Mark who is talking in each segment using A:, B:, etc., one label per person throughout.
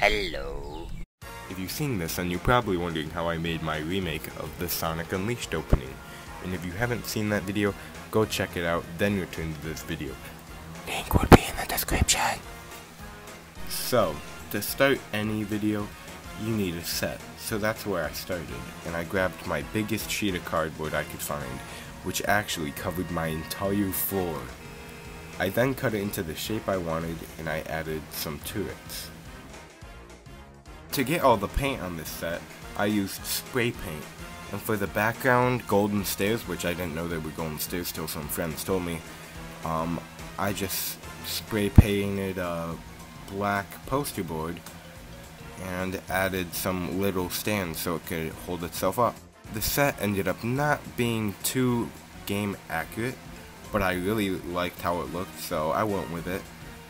A: Hello.
B: If you've seen this, then you're probably wondering how I made my remake of the Sonic Unleashed opening. And if you haven't seen that video, go check it out, then return to this video.
A: Link will be in the description.
B: So, to start any video, you need a set. So that's where I started, and I grabbed my biggest sheet of cardboard I could find, which actually covered my entire floor. I then cut it into the shape I wanted, and I added some turrets. To get all the paint on this set, I used spray paint, and for the background golden stairs, which I didn't know they were golden stairs till some friends told me, I just spray painted a black poster board and added some little stands so it could hold itself up. The set ended up not being too game accurate, but I really liked how it looked, so I went with it.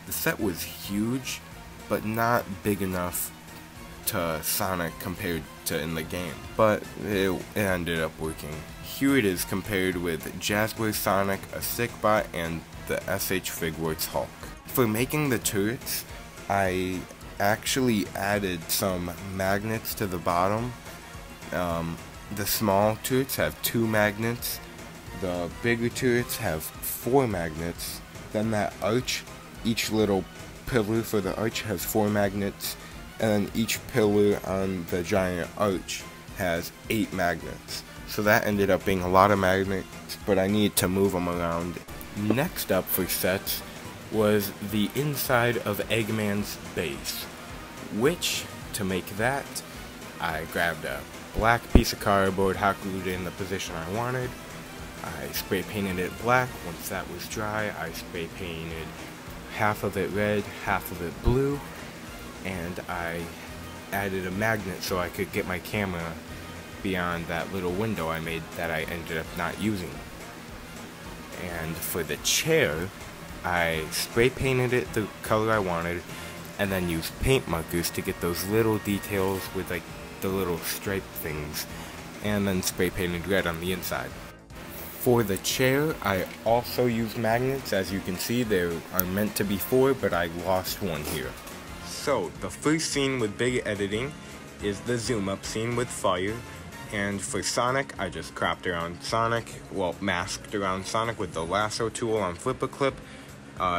B: The set was huge, but not big enough to Sonic compared to in the game, but it ended up working. Here it is compared with Jazwares Sonic, a Stickbot, and the SH Figuarts Hulk. For making the turrets, I actually added some magnets to the bottom. The small turrets have 2 magnets, the bigger turrets have 4 magnets, then that arch, each little pillar for the arch has 4 magnets, and then each pillar on the giant arch has 8 magnets. So that ended up being a lot of magnets, but I needed to move them around. Next up for sets was the inside of Eggman's base, which, to make that, I grabbed a black piece of cardboard, hot glued it in the position I wanted. I spray painted it black. Once that was dry, I spray painted half of it red, half of it blue, and I added a magnet so I could get my camera beyond that little window I made that I ended up not using. And for the chair, I spray painted it the color I wanted, and then used paint markers to get those little details with like the little stripe things, and then spray painted red on the inside. For the chair, I also used magnets. As you can see, there are meant to be 4, but I lost one here. So, the first scene with big editing is the zoom up scene with fire, and for Sonic, I just cropped around Sonic, well, masked around Sonic with the lasso tool on Flip-A-Clip,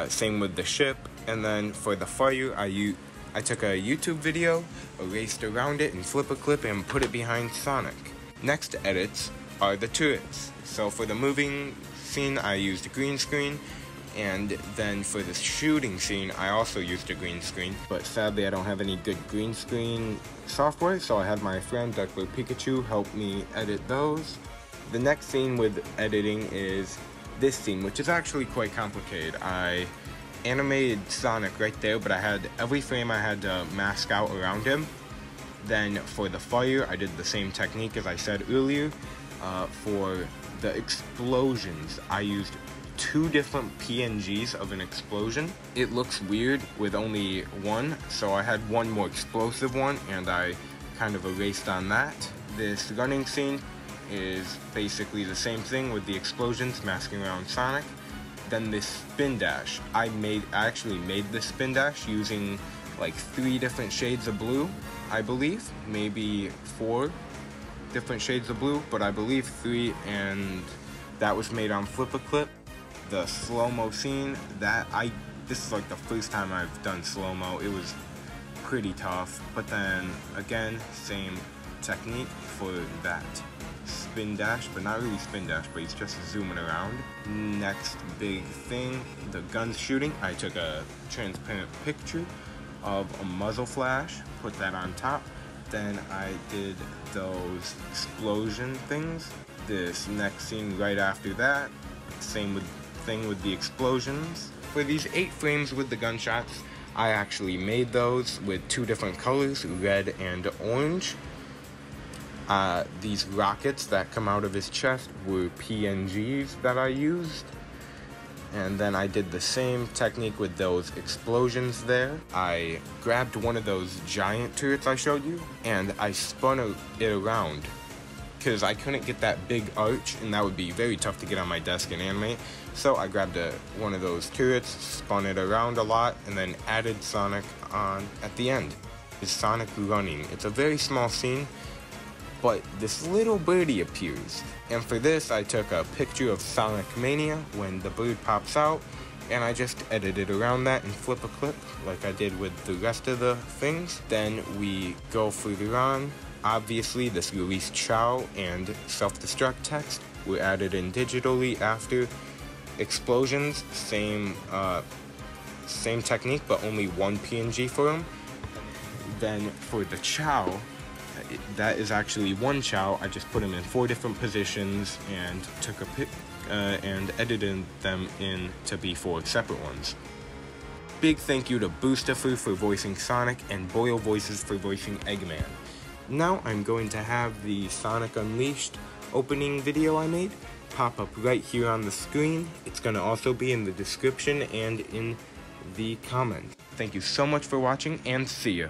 B: same with the ship, and then for the fire, I took a YouTube video, erased around it in Flip-A-Clip, and put it behind Sonic. Next edits are the turrets. So for the moving scene, I used a green screen, and then for the shooting scene, I also used a green screen, but sadly I don't have any good green screen software, so I had my friend Dr. Pikachu help me edit those. The next scene with editing is this scene, which is actually quite complicated. I animated Sonic right there, but every frame I had to mask out around him. Then for the fire, I did the same technique as I said earlier. For the explosions, I used 2 different PNGs of an explosion. It looks weird with only one, so I had one more explosive one, and I kind of erased on that. This running scene is basically the same thing with the explosions masking around Sonic. Then this spin dash, I actually made this spin dash using like 3 different shades of blue, I believe, maybe 4 different shades of blue, but I believe 3, and that was made on Flip-A-Clip. The slow-mo scene, this is like the first time I've done slow-mo. It was pretty tough, but then again, same technique for that spin dash, but not really spin dash, but he's just zooming around. Next big thing, the guns shooting. I took a transparent picture of a muzzle flash, put that on top. Then I did those explosion things. This next scene right after that, same thing with the explosions. For these 8 frames with the gunshots, I actually made those with 2 different colors, red and orange. These rockets that come out of his chest were PNGs that I used. And then I did the same technique with those explosions there. I grabbed one of those giant turrets I showed you, and I spun it around, because I couldn't get that big arch, and that would be very tough to get on my desk and animate. So I grabbed one of those turrets, spun it around a lot, and then added Sonic on at the end. is Sonic running. It's a very small scene, but this little birdie appears. And for this, I took a picture of Sonic Mania when the bird pops out, and I just edited around that and flip a clip like I did with the rest of the things. Then we go further on. Obviously, this release Chow and self-destruct text were added in digitally after. Explosions, same technique, but only one PNG for them. Then for the Chow, that is actually one Chow. I just put them in 4 different positions and took a pic and edited them in to be 4 separate ones. Big thank you to Boostafu for voicing Sonic and Boyle Voices for voicing Eggman. Now I'm going to have the Sonic Unleashed opening video I made pop up right here on the screen. It's going to also be in the description and in the comments. Thank you so much for watching, and see ya.